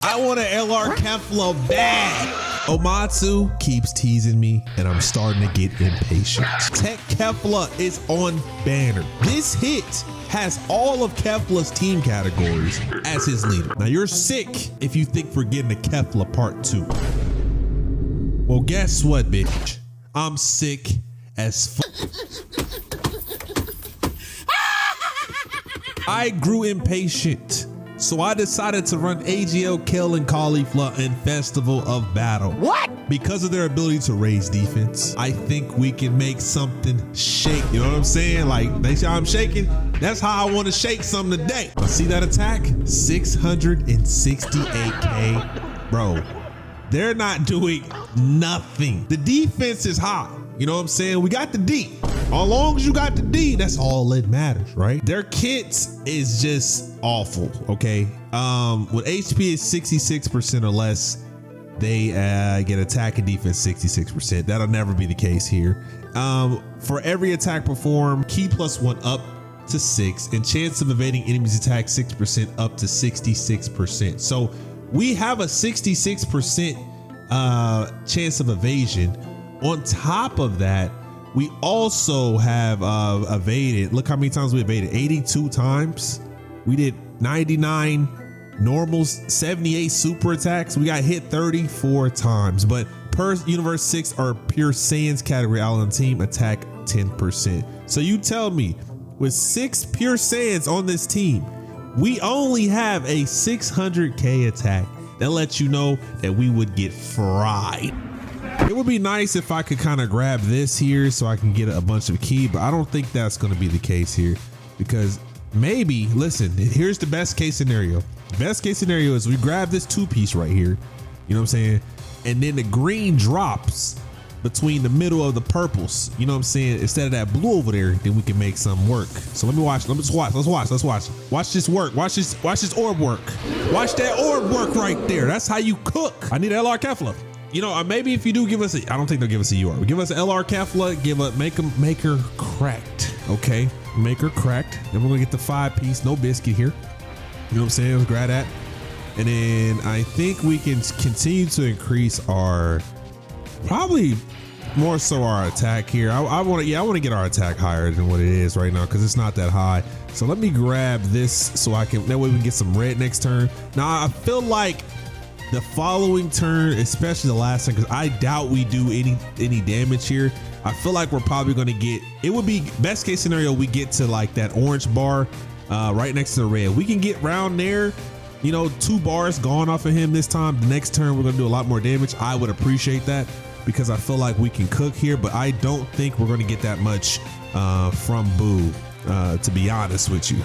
I want an LR Kefla bad. Omatsu keeps teasing me and I'm starting to get impatient. Tech Kefla is on banner. This hit has all of Kefla's team categories as his leader. Now you're sick if you think we're getting a Kefla part 2. Well, guess what, bitch? I'm sick as fuck. I grew impatient. So I decided to run AGL, Kel, and Caulifla in Festival of Battle. What? Because of their ability to raise defense, I think we can make something shake. You know what I'm saying? Like, they say I'm shaking. That's how I want to shake something today. See that attack? 668K. Bro, they're not doing nothing. The defense is high. You know what I'm saying? We got the D. As long as you got the D, that's all that matters, right? Their kit is just awful, okay? When HP is 66% or less, they get attack and defense 66%. That'll never be the case here. For every attack performed, key +1 up to 6, and chance of evading enemies attack 6% up to 66%. So we have a 66% chance of evasion. On top of that, we also have evaded. Look how many times we evaded. 82 times. We did 99 normals, 78 super attacks. We got hit 34 times. But per Universe 6 or Pure Saiyans category Island team, attack 10%. So you tell me, with 6 Pure Saiyans on this team, we only have a 600K attack. That lets you know that we would get fried. It would be nice if I could kind of grab this here so I can get a bunch of key, but I don't think that's going to be the case here, because maybe, listen, here's the best case scenario. Best case scenario is we grab this 2-piece right here, you know what I'm saying? And then the green drops between the middle of the purples, you know what I'm saying? Instead of that blue over there, then we can make some work. So let me watch, let's watch. Watch this work, watch this orb work. Watch that orb work right there. That's how you cook. I need LR Kefla. You know, maybe if you do give us I don't think they'll give us a UR. Give us an LR Kefla, make her cracked, okay? Make her cracked. Then we're gonna get the 5-piece, no biscuit here. You know what I'm saying? Let's grab that. And then I think we can continue to increase our, probably more so our attack here. I want to get our attack higher than what it is right now, because it's not that high. So let me grab this so I can, that way we can get some red next turn. Now I feel like the following turn, especially the last turn, because I doubt we do any damage here. I feel like we're probably going to get, it would be best case scenario, we get to like that orange bar right next to the red. We can get round there, you know, 2 bars gone off of him this time. The next turn we're going to do a lot more damage. I would appreciate that, because I feel like we can cook here, but I don't think we're going to get that much from Boo, to be honest with you.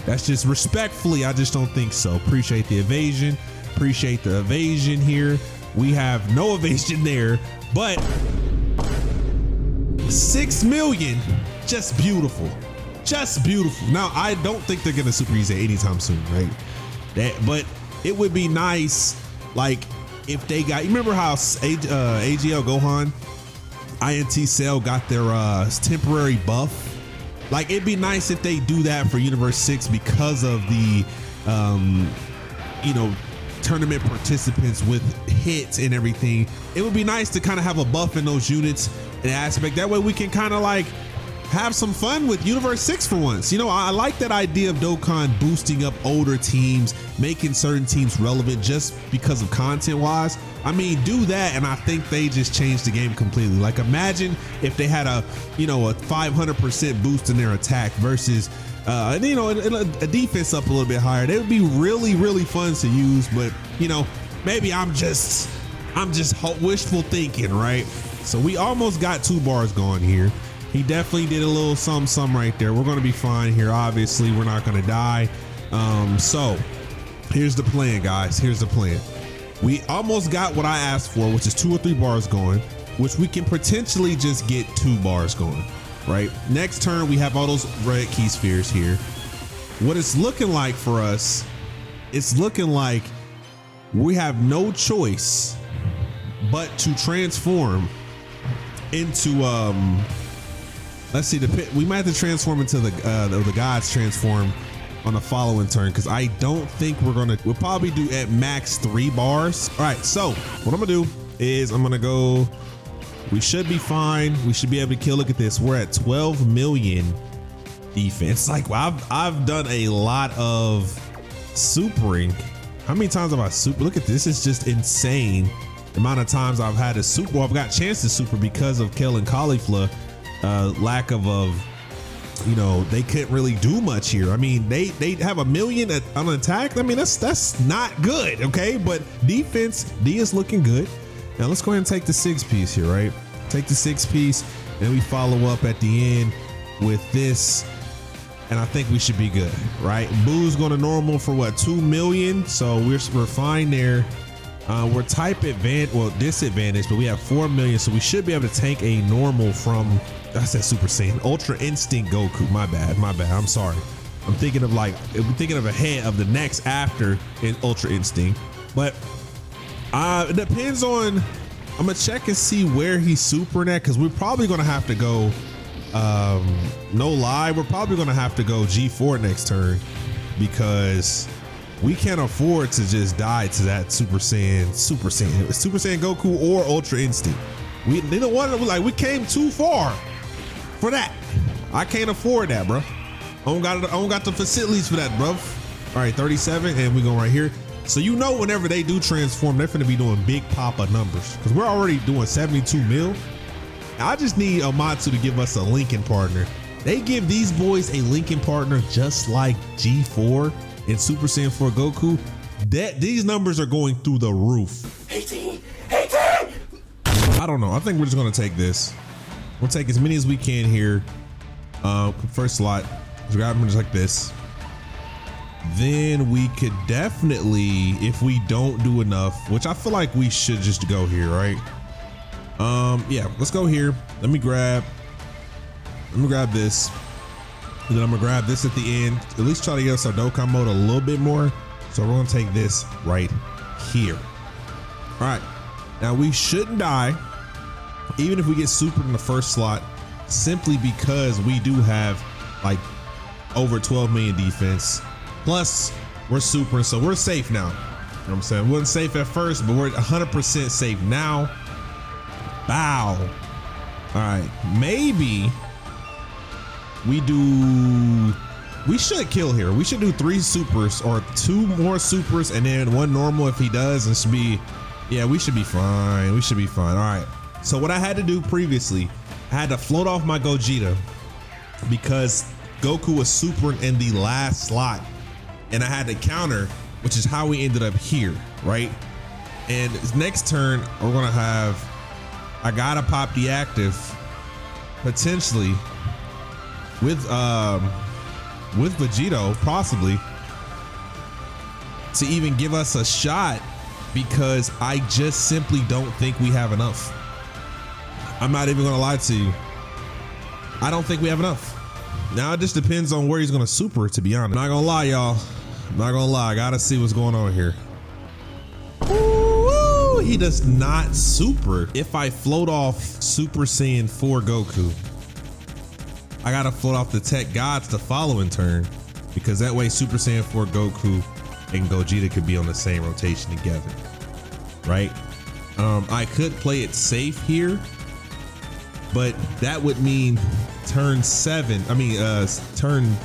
That's just respectfully, I just don't think so. Appreciate the evasion. Appreciate the evasion here. We have no evasion there, but 6 million, just beautiful, just beautiful. Now I don't think they're gonna super use it anytime soon, right? But it would be nice, like if they got, you remember how AGL Gohan, INT Cell got their temporary buff? Like it'd be nice if they do that for Universe 6 because of the you know, tournament participants with hits and everything. It would be nice to kind of have a buff in those units and aspect. That way we can kind of like have some fun with Universe 6 for once. You know, I like that idea of Dokkan boosting up older teams, making certain teams relevant just because of content wise. I mean, do that and I think they just changed the game completely. Like imagine if they had a, you know, a 500% boost in their attack versus you know, a defense up a little bit higher. They would be really, really fun to use, but you know, maybe I'm just wishful thinking, right? So we almost got 2 bars going here. He definitely did a little some right there. We're gonna be fine here. Obviously, we're not gonna die. So here's the plan, guys. Here's the plan. We almost got what I asked for, which is 2 or 3 bars going, which we can potentially just get 2 bars going. Right, next turn we have all those red key spheres here. What it's looking like for us, it's looking like we have no choice but to transform into let's see, we might have to transform into the gods transform on the following turn because I don't think we'll probably do at max 3 bars. All right, so what I'm gonna do is I'm gonna go, we should be fine. We should be able to kill. Look at this, we're at 12 million defense. Like, well, I've done a lot of supering. How many times have I super? Look at this, it's just insane the amount of times I've had to super. Well, I've got chance to super because of Kale and Caulifla lack of you know, they couldn't really do much here. I mean, they have 1 million on attack. I mean, that's not good, okay? But defense, D is looking good. Now let's go ahead and take the 6-piece here, right? Take the 6-piece, and we follow up at the end with this, and I think we should be good, right? Boo's going to normal for what, 2 million? So we're fine there. We're type advantage, well, disadvantage, but we have 4 million, so we should be able to tank a normal from, I said Super Saiyan, Ultra Instinct Goku. My bad. I'm sorry. I'm thinking of ahead of the next after in Ultra Instinct, but it depends on. I'm gonna check and see where he's supering at because we're probably gonna have to go. No lie, we're probably gonna have to go G4 next turn because we can't afford to just die to that Super Saiyan Goku or Ultra Instinct. We we came too far for that. I can't afford that, bro. I don't got the facilities for that, bro. All right, 37, and we go right here. So you know, whenever they do transform, they're gonna be doing big papa numbers because we're already doing 72 mil. I just need Omatsu to give us a linking partner. They give these boys a linking partner just like G4 and Super Saiyan 4 Goku. These numbers are going through the roof. I don't know. I think we're just gonna take this. We'll take as many as we can here. First slot, just grab them just like this. Then we could definitely, if we don't do enough, which I feel like we should just go here, right? Yeah, let's go here. Let me grab this. And then I'm gonna grab this at the end. At least try to get us our Dokkan mode a little bit more. So we're gonna take this right here. All right, now we shouldn't die, even if we get super in the first slot, simply because we do have like over 12 million defense. Plus we're super, so we're safe now. You know what I'm saying? We weren't safe at first, but we're 100% safe now. Bow. All right, maybe we should kill here. We should do 3 supers or 2 more supers and then 1 normal if he does, and should be, yeah, we should be fine. We should be fine. All right, so what I had to do previously, I had to float off my Gogeta because Goku was supering in the last slot, and I had to counter, which is how we ended up here, right? And next turn we're gonna have, I gotta pop the active potentially with Vegito possibly to even give us a shot, because I just simply don't think we have enough. I'm not even gonna lie to you. I don't think we have enough. Now it just depends on where he's gonna super, to be honest. I'm not gonna lie, y'all. I'm not gonna lie. I gotta see what's going on here. Ooh, he does not super. If I float off Super Saiyan 4 Goku, I gotta float off the Tech Gods the following turn, because that way Super Saiyan 4 Goku and Gogeta could be on the same rotation together, right? I could play it safe here, but that would mean turn 7, I mean turn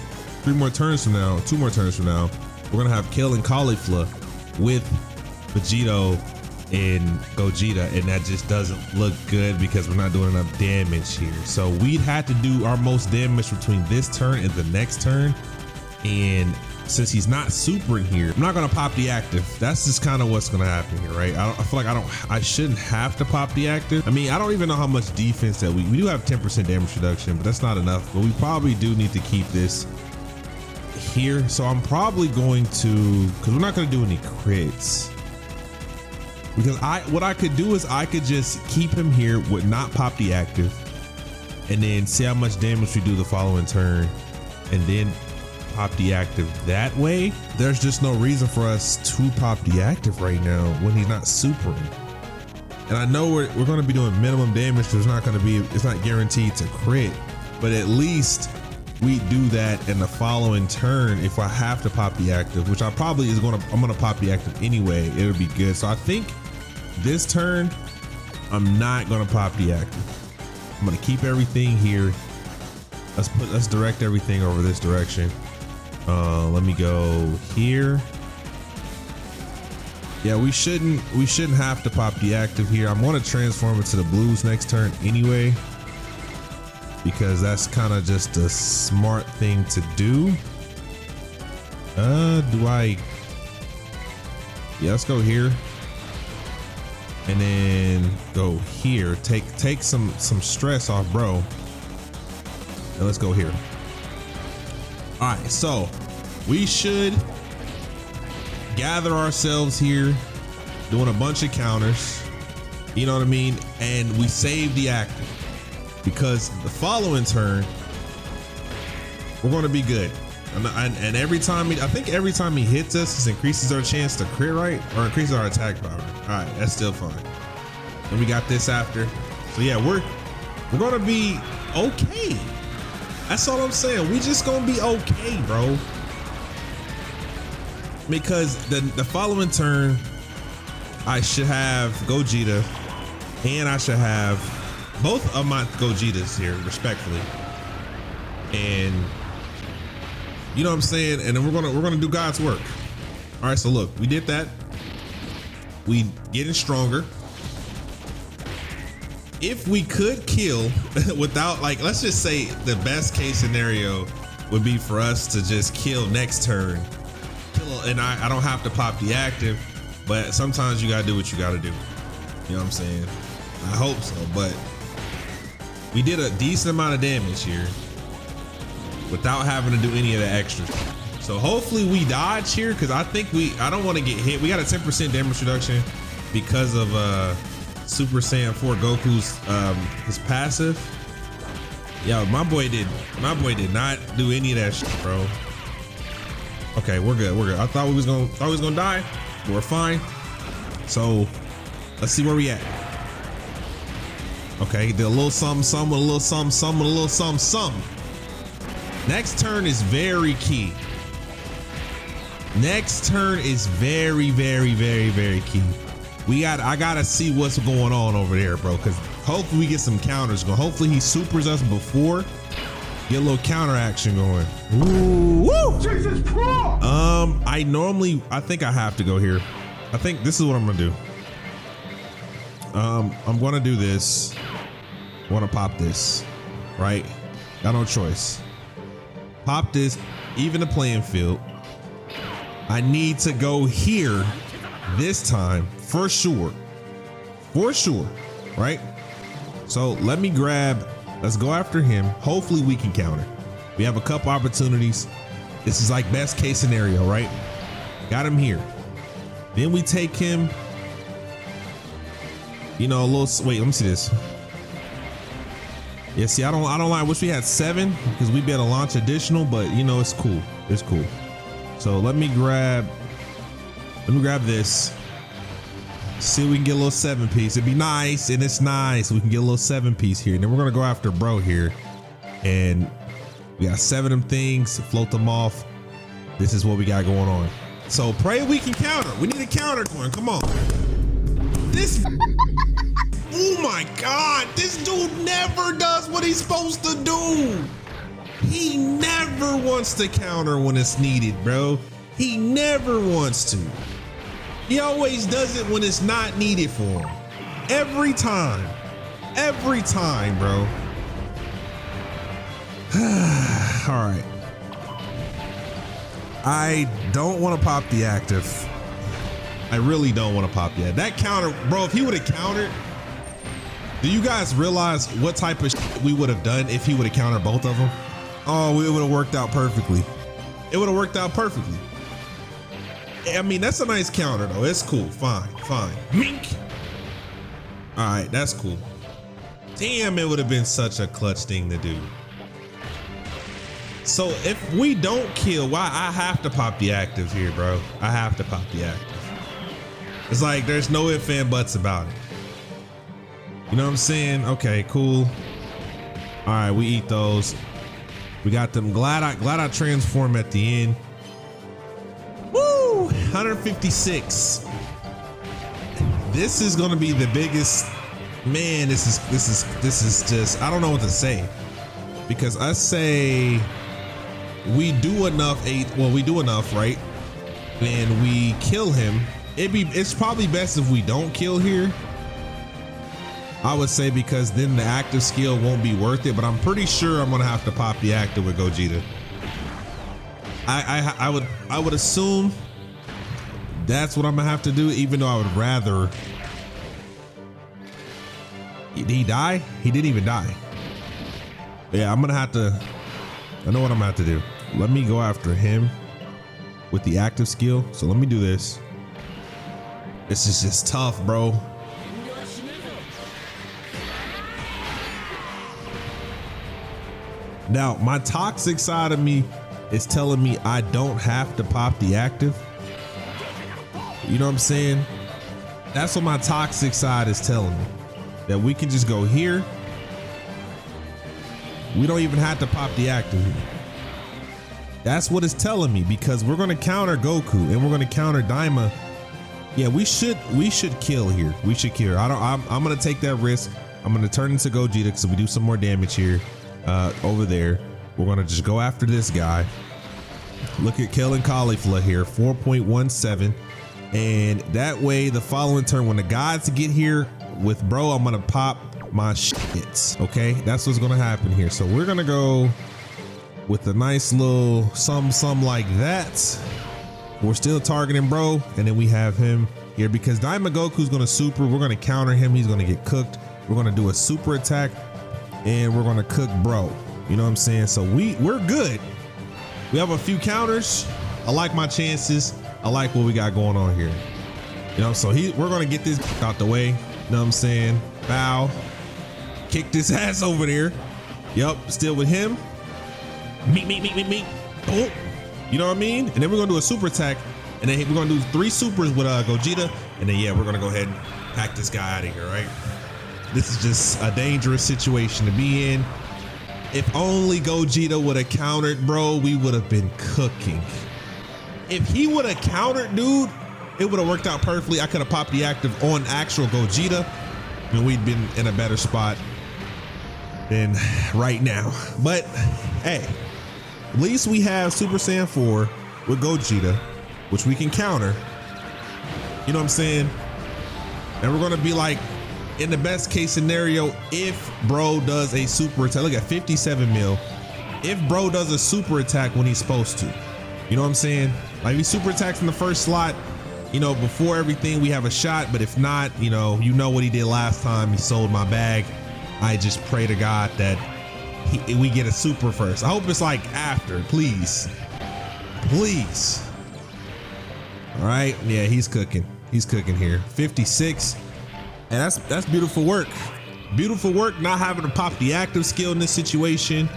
3 more turns from now, 2 more turns from now, we're gonna have Kale and Caulifla with Vegito and Gogeta, and that just doesn't look good because we're not doing enough damage here. So we'd have to do our most damage between this turn and the next turn, and since he's not super in here, I'm not gonna pop the active. That's just kind of what's gonna happen here, right? I feel like I shouldn't have to pop the active. I mean, I don't even know how much defense that we do have 10% damage reduction, but that's not enough. But we probably do need to keep this here. So I'm probably going to, because we're not gonna do any crits. Because what I could do is I could just keep him here, would not pop the active, and then see how much damage we do the following turn, and then pop the active that way. There's just no reason for us to pop the active right now when he's not supering. And I know we're going to be doing minimum damage, so it's not guaranteed to crit, but at least we do that in the following turn, if I have to pop the active, which I probably I'm gonna pop the active anyway, it'll be good. So I think this turn, I'm not gonna pop the active. I'm gonna keep everything here. Let's direct everything over this direction. Let me go here. Yeah, we shouldn't have to pop the active here. I'm gonna transform it to the blues next turn anyway, because that's kind of just a smart thing to do. Yeah, let's go here. And then go here. Take some stress off, bro. And let's go here. All right, so we should gather ourselves here, doing a bunch of counters. You know what I mean? And we save the active, because the following turn we're going to be good. And every time I think every time he hits us, it increases our chance to crit, right? Or increases our attack power. All right, that's still fine. And we got this after. So yeah, we're going to be okay. That's all I'm saying. We just going to be okay, bro. Because the following turn, I should have Gogeta, and I should have both of my Gogetas here, respectfully. And you know what I'm saying? And then we're gonna do God's work. All right, so look, we did that. We getting stronger. If we could kill without, like, let's just say the best case scenario would be for us to just kill next turn. And I don't have to pop the active, but sometimes you gotta do what you gotta do. You know what I'm saying? I hope so, but we did a decent amount of damage here without having to do any of the extras. So hopefully we dodge here, because I don't want to get hit. We got a 10% damage reduction because of Super Saiyan 4 Goku's his passive. Yo, my boy did not do any of that shit, bro. Okay, we're good. I thought we was gonna die, but we're fine. So let's see where we at. Okay, did a little something, with a little something, with a little something. Next turn is very key. Next turn is very, very, very, very key. I gotta see what's going on over there, bro, because hopefully we get some counters going. Hopefully he supers us before. Get a little counter action going. Ooh, woo! Jesus Christ! I think I have to go here. I think this is what I'm gonna do. I'm gonna do this. I wanna pop this, right? Got no choice. Pop this, even the playing field. I need to go here this time for sure. For sure, right? So let's go after him. Hopefully we can counter. We have a couple opportunities. This is like best case scenario, right? Got him here. Then we take him, you know, a little, wait, let me see this. Yeah, see, I don't lie. I wish we had 7, because we'd be able to launch additional, but you know, it's cool. It's cool. So let me grab this. See if we can get a little 7-piece. It'd be nice, and it's nice. We can get a little 7-piece here. And then we're gonna go after bro here. And we got 7 of them things, float them off. This is what we got going on. So pray we can counter. We need a counter going. Come on. This, oh my God, this dude never does what he's supposed to do. He never wants to counter when it's needed, bro. He never wants to. He always does it when it's not needed for him. Every time, bro. All right. I don't want to pop the active. I really don't want to pop the active. That counter, bro, if he would have countered, do you guys realize what type of shit we would have done if he would have countered both of them? Oh, it would have worked out perfectly. It would have worked out perfectly. I mean, that's a nice counter though. It's cool. Fine. Mink. All right, that's cool. Damn, it would have been such a clutch thing to do. So if we don't kill, why I have to pop the active here, bro. I have to pop the active. It's like there's no ifs and buts about it. You know what I'm saying? Okay, cool. All right, we eat those. We got them. Glad I transform at the end. Woo! 156. This is gonna be the biggest. Man, this is just, I don't know what to say, because us say we do enough, we do enough, right? And we kill him. It's probably best if we don't kill here, I would say, because then the active skill won't be worth it. But I'm pretty sure I'm gonna have to pop the active with Gogeta. I would assume that's what I'm gonna have to do, even though I would rather. Did he die? He didn't even die. Yeah, I'm gonna have to. I know what I'm gonna have to do. Let me go after him with the active skill. So let me do this. This is just tough, bro. Now, my toxic side of me is telling me I don't have to pop the active. You know what I'm saying? That's what my toxic side is telling me. That we can just go here. We don't even have to pop the active here. That's what it's telling me, because we're gonna counter Goku and we're gonna counter Daima. Yeah, we should kill here. We should kill. I'm gonna take that risk. I'm gonna turn into Gogeta because we do some more damage here. Over there, we're gonna just go after this guy. Look at killing Caulifla here, 4.17, and that way the following turn when the gods get here with bro, I'm gonna pop my shits. Okay, that's what's gonna happen here. So we're gonna go with a nice little some like that. We're still targeting bro, and then we have him here because Daima Goku's gonna super. We're gonna counter him. He's gonna get cooked. We're gonna do a super attack, and we're gonna cook bro. You know what I'm saying? So we're good. We have a few counters. I like my chances. I like what we got going on here. You know, so we're gonna get this out the way. You know what I'm saying? Bow. Kick this ass over there. Yup, still with him. Meet. Boom. You know what I mean? And then we're gonna do a super attack, and then we're gonna do 3 supers with Gogeta, and then yeah, we're gonna go ahead and pack this guy out of here, right? This is just a dangerous situation to be in. If only Gogeta would have countered, bro, we would have been cooking. If he would have countered, dude, it would have worked out perfectly. I could have popped the active on actual Gogeta, and we'd been in a better spot than right now. But hey, at least we have Super Saiyan 4 with Gogeta, which we can counter. You know what I'm saying? And we're gonna be like, in the best case scenario, if bro does a super attack, look at 57 mil. If bro does a super attack when he's supposed to, you know what I'm saying? Like, he super attacks in the first slot, you know, before everything we have a shot. But if not, you know what he did last time. He sold my bag. I just pray to God that we get a super first. I hope it's like after, please. All right, yeah, he's cooking here. 56, and that's beautiful work. Beautiful work not having to pop the active skill in this situation.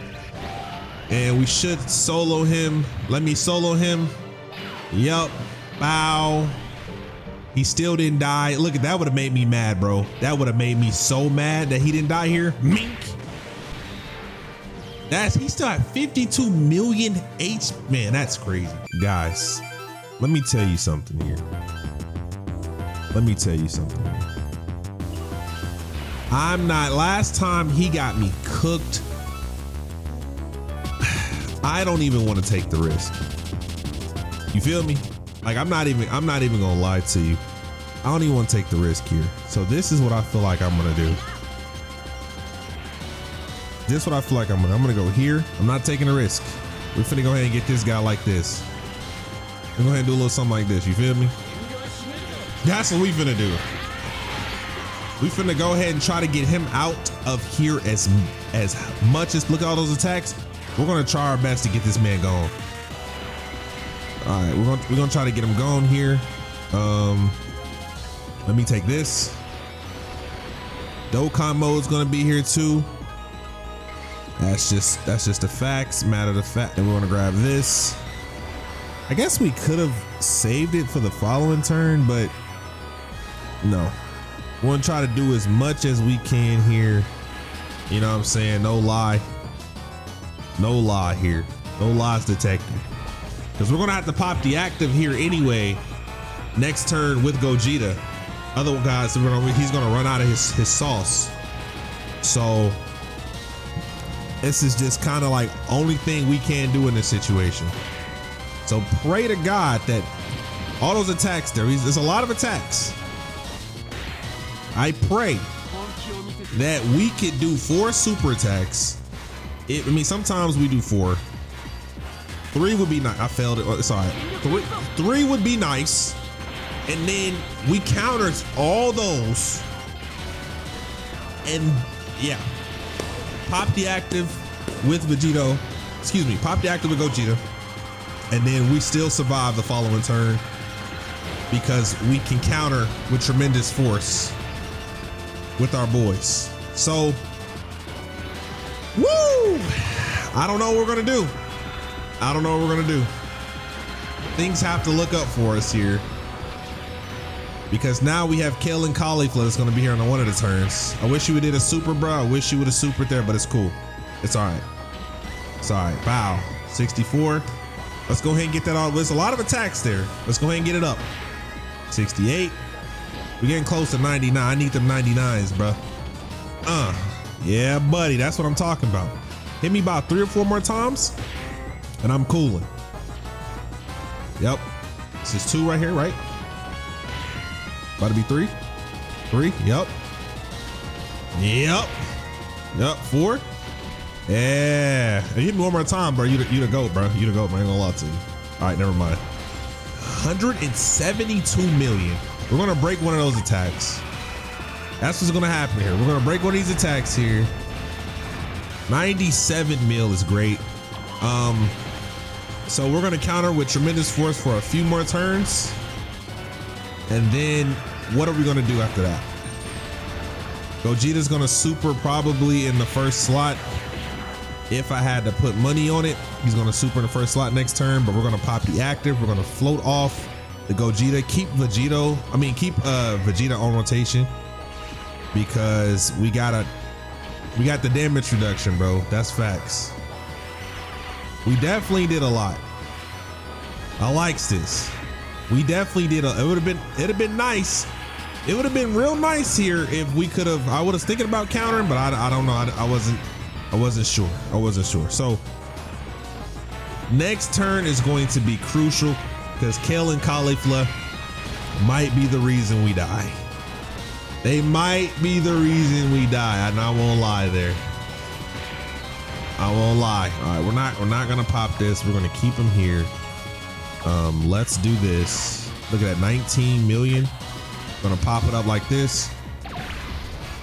And we should solo him. Let me solo him. Yup. Bow. He still didn't die. Look, that would have made me mad, bro. That would have made me so mad that he didn't die here. Mink. He still had 52 million H. Man, that's crazy. Guys, let me tell you something here. Last time he got me cooked. I don't even want to take the risk. You feel me? Like, I'm not even gonna lie to you. I don't even want to take the risk here. So this is what I feel like I'm gonna do. I'm gonna go here. I'm not taking a risk. We're finna go ahead and get this guy like this. We're gonna go ahead and do a little something like this. You feel me? That's what we finna do. We finna go ahead and try to get him out of here as much as, look at all those attacks. We're gonna try our best to get this man gone. All right, we're gonna try to get him gone here. Let me take this. Dokkan mode's gonna be here too. That's just the facts. Matter of fact. And we're gonna grab this. I guess we could have saved it for the following turn, but no. We're gonna try to do as much as we can here. You know what I'm saying? No lie. No lie here. No lies detected. Because we're gonna have to pop the active here anyway. Next turn with Gogeta. Otherwise, he's gonna run out of his sauce. So this is just kind of like only thing we can do in this situation. So pray to God that all those attacks there's a lot of attacks. I pray that we could do 4 super attacks. I mean, sometimes we do 4. 3 would be nice. I failed it. It's all right. 3 would be nice. And then we countered all those. And yeah, pop the active with Vegito. Excuse me, pop the active with Gogeta. And then we still survive the following turn because we can counter with tremendous force with our boys. So, woo! I don't know what we're gonna do. I don't know what we're gonna do. Things have to look up for us here because now we have Kale and Cauliflower that's gonna be here on one of the turns. I wish you would did a super, bro. I wish you would have supered there, but it's cool. It's all right. It's all right. Bow. 64. Let's go ahead and get that all. There's a lot of attacks there. Let's go ahead and get it up. 68. We're getting close to 99. I need them 99s, bro. Yeah, buddy. That's what I'm talking about. Hit me about 3 or 4 more times and I'm cooling. Yep. This is 2 right here, right? About to be 3. 3. Yep. Yep. Yep. 4. Yeah. Hey, hit me one more time, bro. You the GOAT, bro. You the GOAT, man. I ain't gonna lie to you. All right, never mind. 172 million. We're gonna break one of those attacks. That's what's gonna happen here. We're gonna break one of these attacks here. 97 mil is great. So we're gonna counter with tremendous force for a few more turns. And then what are we gonna do after that? Gogeta's gonna super probably in the first slot. If I had to put money on it, he's gonna super in the first slot next turn, but we're gonna pop the active. We're gonna float off the Gogeta, keep Vegeta on rotation because we got the damage reduction, bro. That's facts. We definitely did a lot. I likes this. We definitely did it'd have been nice. It would have been real nice here if we could have. I was thinking about countering, but I don't know. I wasn't sure. So next turn is going to be crucial because Kale and Cauliflower might be the reason we die. They might be the reason we die. I won't lie there. I won't lie. All right, we're not gonna pop this. We're gonna keep them here. Let's do this. Look at that, 19 million. Gonna pop it up like this.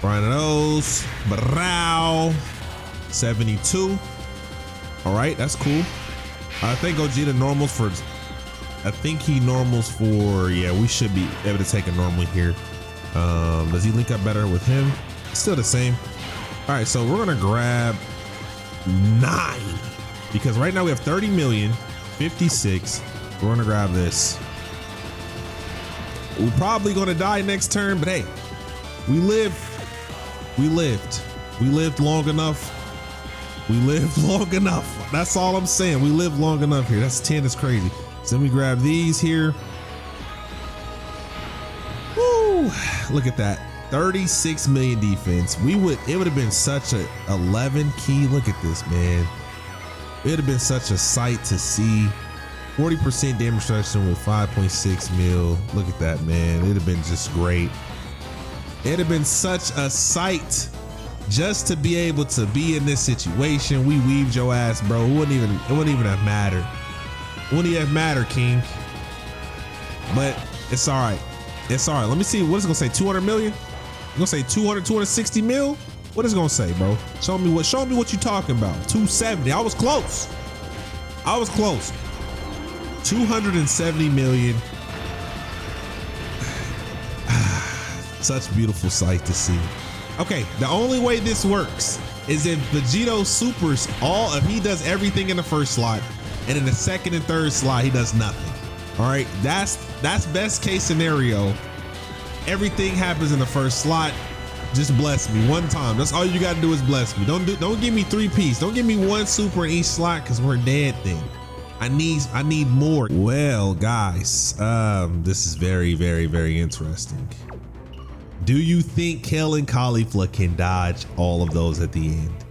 Brian of those. Brow. 72. All right, that's cool. I think Gogeta normals for. I think he normals for. Yeah, we should be able to take it normally here. Does he link up better with him? Still the same. All right, so we're gonna grab 9 because right now we have 30 million, 56. We're gonna grab this. We're probably gonna die next turn, but hey, we lived long enough. We lived long enough. That's all I'm saying. We lived long enough here. That's 10. That's crazy. So let me grab these here. Woo! Look at that. 36 million defense. It would have been such a 11 key. Look at this, man. It would have been such a sight to see. 40% damage reduction with 5.6 mil. Look at that, man. It'd have been just great. It'd have been such a sight just to be able to be in this situation. We weaved your ass, bro. It wouldn't even have mattered. It wouldn't even have mattered, King. But it's all right. It's all right. Let me see. What is it gonna say? 200 million? It's gonna say 200, 260 mil? What is it gonna say, bro? Show me what you talking about. 270. I was close. 270 million. Such a beautiful sight to see. Okay, the only way this works is if Vegito supers if he does everything in the first slot, and in the second and third slot he does nothing. All right, that's best case scenario. Everything happens in the first slot. Just bless me one time. That's all you gotta do is bless me. Don't give me 3-piece. Don't give me 1 super in each slot because we're dead then. I need more. Well, guys, this is very, very, very interesting. Do you think Kale and Caulifla can dodge all of those at the end?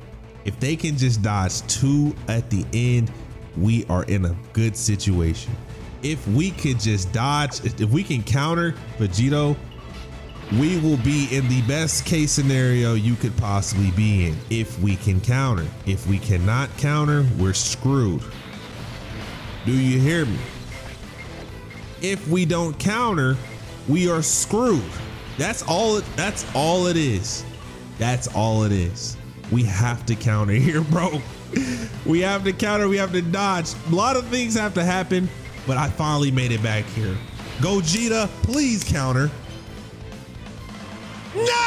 If they can just dodge 2 at the end, we are in a good situation. If we could just dodge, if we can counter Vegito, we will be in the best case scenario you could possibly be in. If we can counter. If we cannot counter, we're screwed. Do you hear me? If we don't counter, we are screwed. That's all it is. That's all it is. We have to counter here, bro. We have to counter, we have to dodge. A lot of things have to happen, but I finally made it back here. Gogeta, please counter. No!